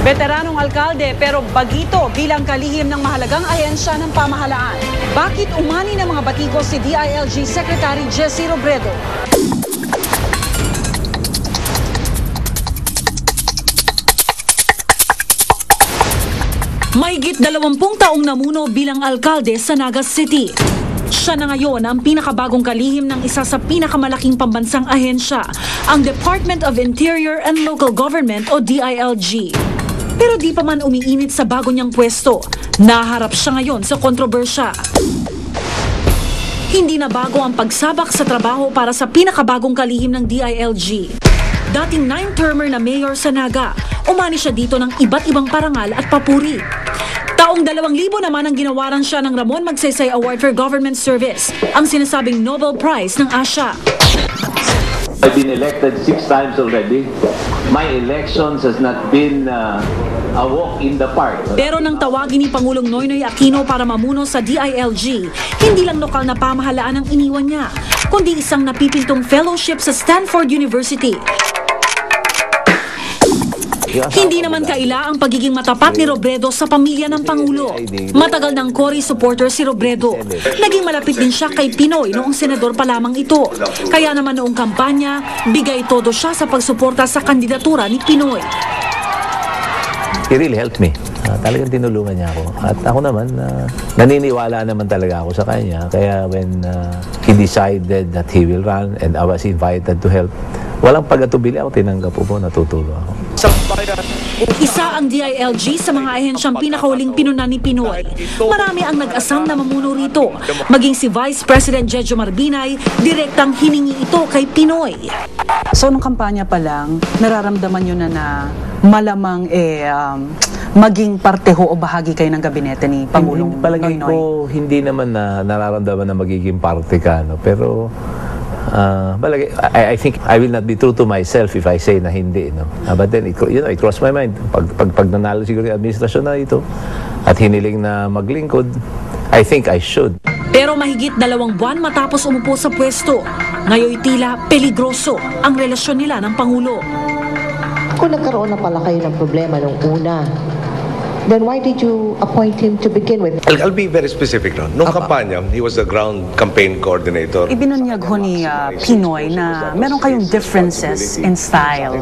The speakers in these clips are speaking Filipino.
Veteranong alkalde pero bagito bilang kalihim ng mahalagang ahensya ng pamahalaan. Bakit umani ng mga batiko si DILG Secretary Jesse Robredo? Mahigit 20 taong namuno bilang alkalde sa Naga City. Siya na ngayon ang pinakabagong kalihim ng isa sa pinakamalaking pambansang ahensya, ang Department of Interior and Local Government o DILG. Pero di pa man umiinit sa bago niyang pwesto, naharap siya ngayon sa kontrobersya. Hindi na bago ang pagsabak sa trabaho para sa pinakabagong kalihim ng DILG. Dating 9-termer na mayor sa Naga, umani siya dito ng iba't ibang parangal at papuri. Taong 2000 naman ang ginawaran siya ng Ramon Magsaysay Award for Government Service, ang sinasabing Nobel Prize ng Asia. I've been elected 6 times already. My elections has not been a walk in the park. Pero nang tawagin ni Pangulong Noynoy Aquino para mamuno sa DILG, hindi lang lokal na pamahalaan ang iniwan niya, kundi isang napipintong fellowship sa Stanford University. Hindi naman kaila ang pagiging matapat ni Robredo sa pamilya ng Pangulo. Matagal ng Cory supporter si Robredo. Naging malapit din siya kay Pinoy noong senador pa lamang ito. Kaya naman noong kampanya, bigay todo siya sa pagsuporta sa kandidatura ni Pinoy. He really helped me. Talagang tinulungan niya ako. At ako naman, naniniwala naman talaga ako sa kanya. Kaya when he decided that he will run and I was invited to help, walang pag-atubili ako, tinanggap po, natutulong ako. Isa ang DILG sa mga ahensyang pinakahuling pinunan ni Pinoy. Marami ang nag-asam na mamuno rito. Maging si Vice President Jejo Marbinay, direktang hiningi ito kay Pinoy. So, nung kampanya pa lang, nararamdaman nyo na malamang maging parte ho o bahagi kayo ng gabinete ni Pangulong Palagay Noynoy? ko, hindi naman na nararamdaman na magiging parte ka, no? Pero I think I will not be true to myself if I say na hindi, no? But then, it crossed my mind. Pag nanalo siguro yung administrasyon na ito at hiniling na maglingkod, I think I should. Pero mahigit 2 buwan matapos umupo sa pwesto, ngayon tila peligroso ang relasyon nila ng Pangulo. Kung nagkaroon na pala kayo ng problema nung una, then why did you appoint him to begin with? I'll be very specific no. Nung kampanya, he was the ground campaign coordinator. Ibinunyag ho ni Pinoy na meron kayong differences in style.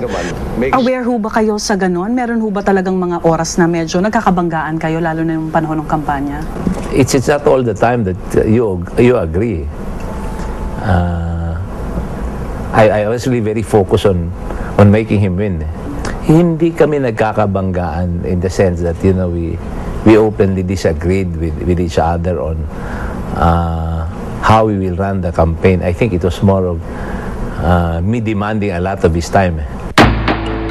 Aware ho ba kayo sa ganon? Meron ho ba talagang mga oras na medyo nagkakabanggaan kayo lalo na yung panahon ng kampanya? It's not all the time that you agree. I was really very focused on making him win. Hindi kami nagkakabanggaan in the sense that we openly disagreed with each other on how we will run the campaign. I think it was more of me demanding a lot of his time.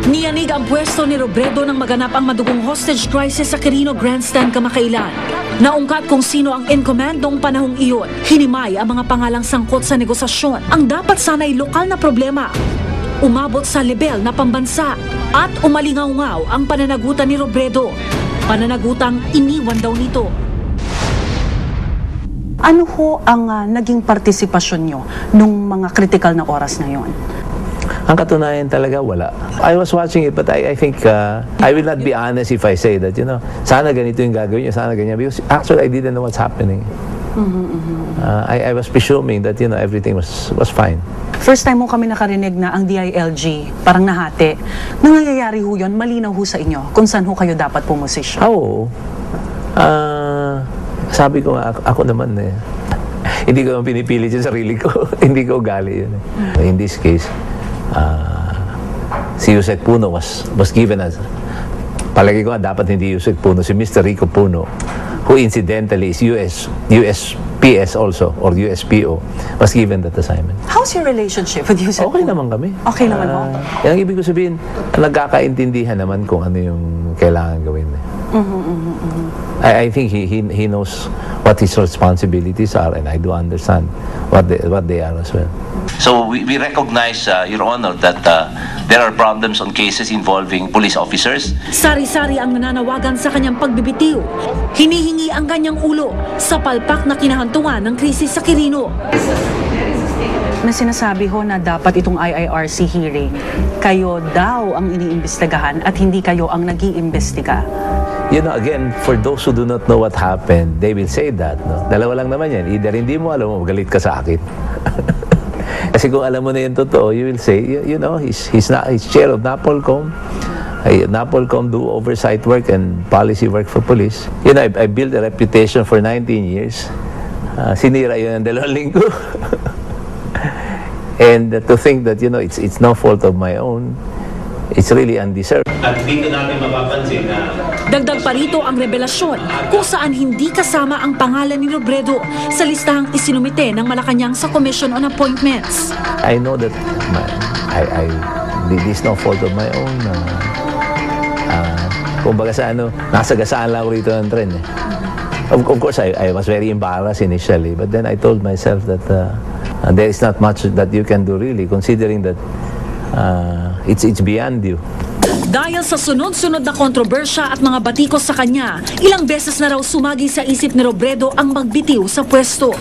Niyanig ang pwesto ni Robredo nang maganap ang madugong hostage crisis sa Quirino Grandstand kamakailan. Naungkat kung sino ang in command noong panahong iyon. Hinimay ang mga pangalang sangkot sa negosasyon. Ang dapat sana'y lokal na problema, umabot sa lebel na pambansa at umalingaw-ngaw ang pananagutan ni Robredo. Pananagutang iniwan daw nito. Ano ho ang naging partisipasyon nyo nung mga critical na oras na yon? Ang katunayan talaga, wala. I was watching it, but I think I will not be honest if I say that, sana ganito yung gagawin niya, sana ganyan. Because actually, I didn't know what's happening. I was presuming that, everything was fine. First time mo kami nakarinig na ang DILG parang nahati. Nangyayari ho yun, malinaw ho sa inyo kung saan ho kayo dapat pumusisyon. Oo. Sabi ko nga, ako naman hindi ko naman pinipilit yung sarili ko. Hindi ko ugali yun. In this case, si Yusek Puno was given as, palagi ko nga dapat hindi Yusek Puno, si Mr. Rico Puno, who incidentally is USPS also, or USPO, was given that assignment. How's your relationship with Yusek Okay Puno? naman kami. Okay naman ho? Yan ang ibig ko sabihin, nagkakaintindihan naman kung ano yung kailangan gawin. I think he knows what his responsibilities are, and I do understand what they are as well. So we recognize, Your Honor, that there are problems on cases involving police officers. Sari-sari ang nananawagan sa kanyang pagbibitiw. Hinihingi ang kanyang ulo sa palpak na kinahantungan ng krisis sa Quirino. May sinasabi ho na dapat itong IIRC hearing, kayo daw ang iniimbestigahan at hindi kayo ang nag-iimbestiga. You know, again, for those who do not know what happened, they will say that. No? Dalawa lang naman yan. Either hindi mo alam o galit ka sa akin. Kasi kung alam mo na yung totoo, you will say, you know, he's chair of NAPOLCOM. NAPOLCOM do oversight work and policy work for police. You know, I built a reputation for 19 years. Sinira yun ng 2 linggo. And to think that, you know, it's no fault of my own, it's really undeserved. At dito natin mapapansin na Dagdag pa rito ang revelasyon kung saan hindi kasama ang pangalan ni Robredo sa listahang isinumite ng Malacanang sa Commission on Appointments. I know that this is no fault of my own. Kumbaga sa nasagasaan lang ako rito ng tren. Of course, I was very embarrassed initially, but then I told myself that there is not much that you can do really, considering that it's beyond you. Dahil sa sunod-sunod na kontrobersya at mga batikos sa kanya, ilang beses na raw sumagi sa isip ni Robredo ang magbitiw sa pwesto.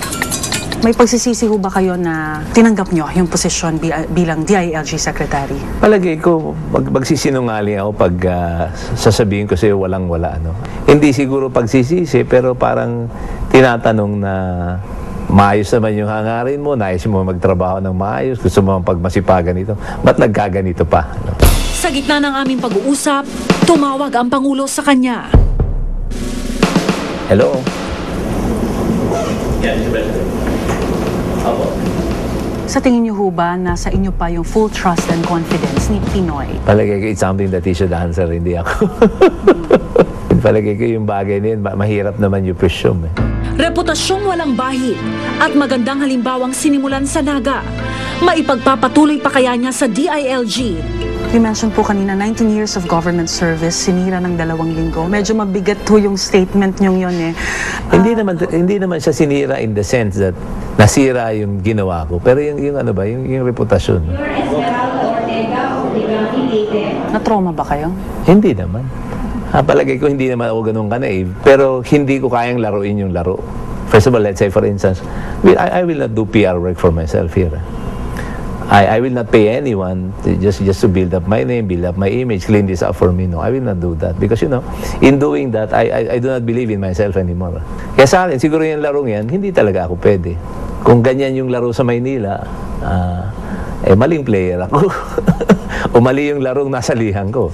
May pagsisisi ho ba kayo na tinanggap nyo yung posisyon bilang DILG Secretary? Palagay ko, magsisinungaling ako pag sasabihin ko sa'yo walang-wala. No? Hindi siguro pagsisisi, pero parang tinatanong na maayos naman yung hangarin mo, nais mo magtrabaho ng maayos, gusto mo pagmasipagan ito, ba't nagkaganito pa? No? Sa gitna ng aming pag-uusap, tumawag ang Pangulo sa kanya. Hello? yan, Mr. President. Opo. Sa tingin niyo ho ba, nasa inyo pa yung full trust and confidence ni Pinoy? Palagay ko, it's something that he should answer, hindi ako. Palagay ko yung bagay na yun, mahirap naman yung presume. Reputasyong walang bahid at magandang halimbawang sinimulan sa Naga. Maipagpapatuloy pa kaya niya sa DILG? You mentioned po kanina, 19 years of government service, sinira ng 2 linggo. Medyo mabigat ho yung statement niyong yun eh. Hindi naman siya sinira in the sense that nasira yung ginawa ko. Pero yung ano ba, yung reputasyon. Na-trauma ba kayo? Hindi naman. Palagay ko hindi naman ako ganun ka-naive. Pero hindi ko kayang laruin yung laro. First of all, let's say for instance, I will not do PR work for myself here. I will not pay anyone just to build up my name, build up my image, clean this up for me. No, I will not do that. Because, you know, in doing that, I do not believe in myself anymore. Kaya sa akin, siguro yung larong yan, hindi talaga ako pwede. Kung ganyan yung laro sa Maynila, maling player ako. O mali yung larong nasa lihan ko.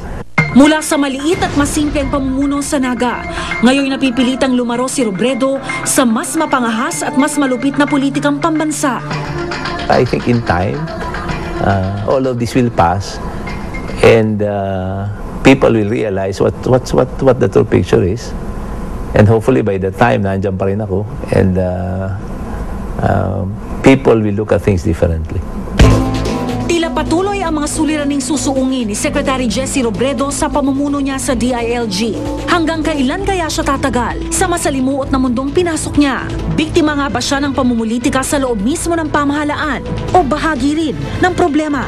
Mula sa maliit at masimpleng pamumuno sa Naga, ngayon napipilitang lumaro si Robredo sa mas mapangahas at mas malupit na politikang pambansa. I think in time, all of this will pass, and people will realize what the true picture is, and hopefully by the time nandiyan pa rin ako, and people will look at things differently. Tila patuloy ang mga suliraning susuungin ni Secretary Jesse Robredo sa pamumuno niya sa DILG. Hanggang kailan kaya siya tatagal sa masalimuot na mundong pinasok niya? Biktima nga ba siya ng pamumulitika sa loob mismo ng pamahalaan o bahagi rin ng problema?